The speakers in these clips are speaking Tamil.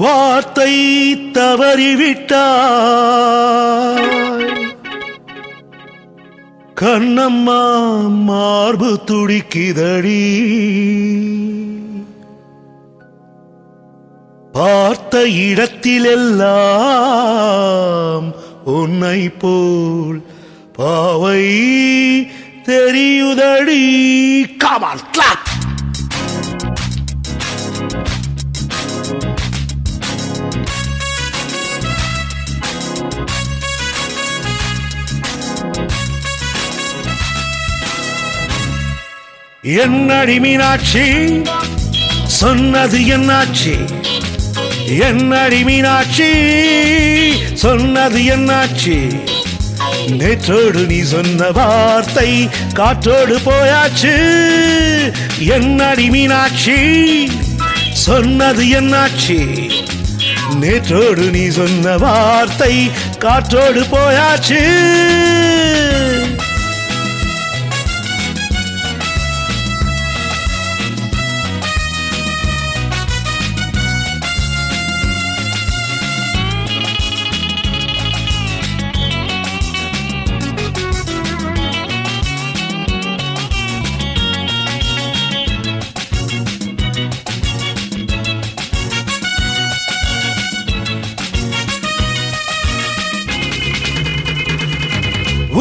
வார்த்தை தவறிவிட்டாய் கண்ணம்மா மார்பு துடிக்குதடி பார்த்த இடத்திலெல்லாம் உன்னை போல் பாவை தெரியுதடி. Come on, clap! என்னடி மீனாட்சி சொன்னது என்னாச்சு? என்னடி மீனாட்சி சொன்னது என்னாச்சு? நேற்றோடு நீ சொன்ன வார்த்தை காற்றோடு போயாச்சு. என்னடி மீனாட்சி சொன்னது என்னாச்சு? நேற்றோடு நீ சொன்ன வார்த்தை காற்றோடு போயாச்சு.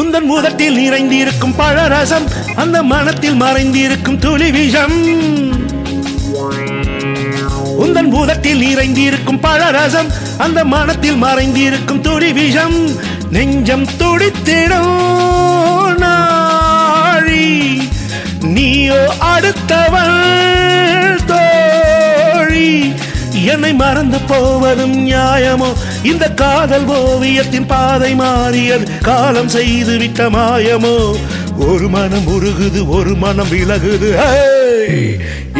உந்தன் முதத்தில் நிறைந்திருக்கும் பழரசம் அந்த மனத்தில் மறைந்திருக்கும் துளி விஷம். உந்தன் பூதத்தில் நிறைந்திருக்கும் பழரசம் அந்த மனத்தில் மறைந்திருக்கும் துளி விஷம். நெஞ்சம் துடித்திடும் நாழி நீயோ அடுத்தவள் தோழி. என்னை மறந்து போவதும் நியாயமோ? இந்த காதல் ஓவியத்தின் பாதை மாறியது காலம் செய்து விட்ட மாயமோ? ஒரு மனம் உருகுது ஒரு மனம் விலகுது.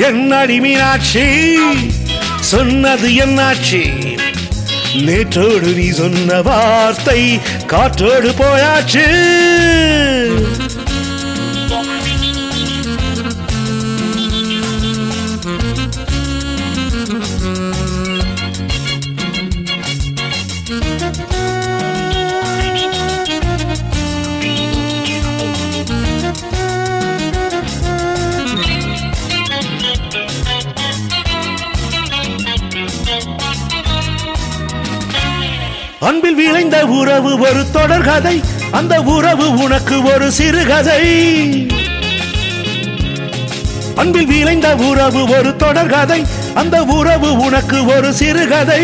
என்னடி மீனாட்சி சொன்னது என்னாச்சு? நேற்றோடு நீ சொன்ன வார்த்தை காற்றோடு போயாச்சு. அன்பில் விளைந்த உறவு ஒரு தொடர் கதை, அந்த உறவு உனக்கு ஒரு சிறுகதை. அன்பில் விளைந்த உறவு ஒரு தொடர் கதை, அந்த உறவு உனக்கு ஒரு சிறுகதை.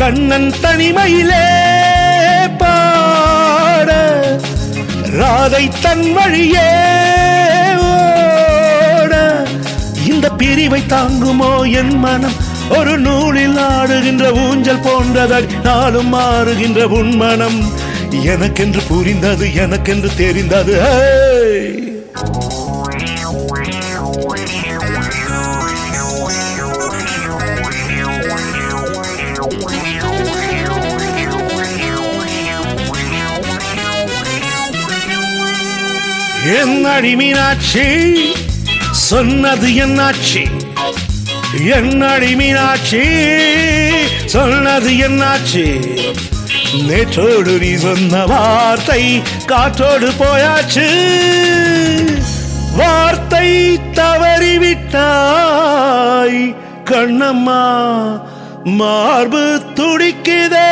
கண்ணன் தனிமையிலே பாட ராதை தன் வழியே ஓட. இந்த பிரிவை தாங்குமோ என் மனம்? ஒரு நூலில் ஆடுகின்ற ஊஞ்சல் போன்றதடி நாளும் மாறுகின்ற உன்மனம். எனக்கென்று புரிந்தது எனக்கென்று தெரிந்தது. என்னடி மீனாட்சி சொன்னது என்னாச்சு? என்னடி மீனாட்சி சொன்னது என்னாச்சு? நேற்றோடு நீ சொன்ன வார்த்தை காற்றோடு போயாச்சு. வார்த்தை தவறிவிட்டாய் கண்ணம்மா மார்பு துடிக்குதே.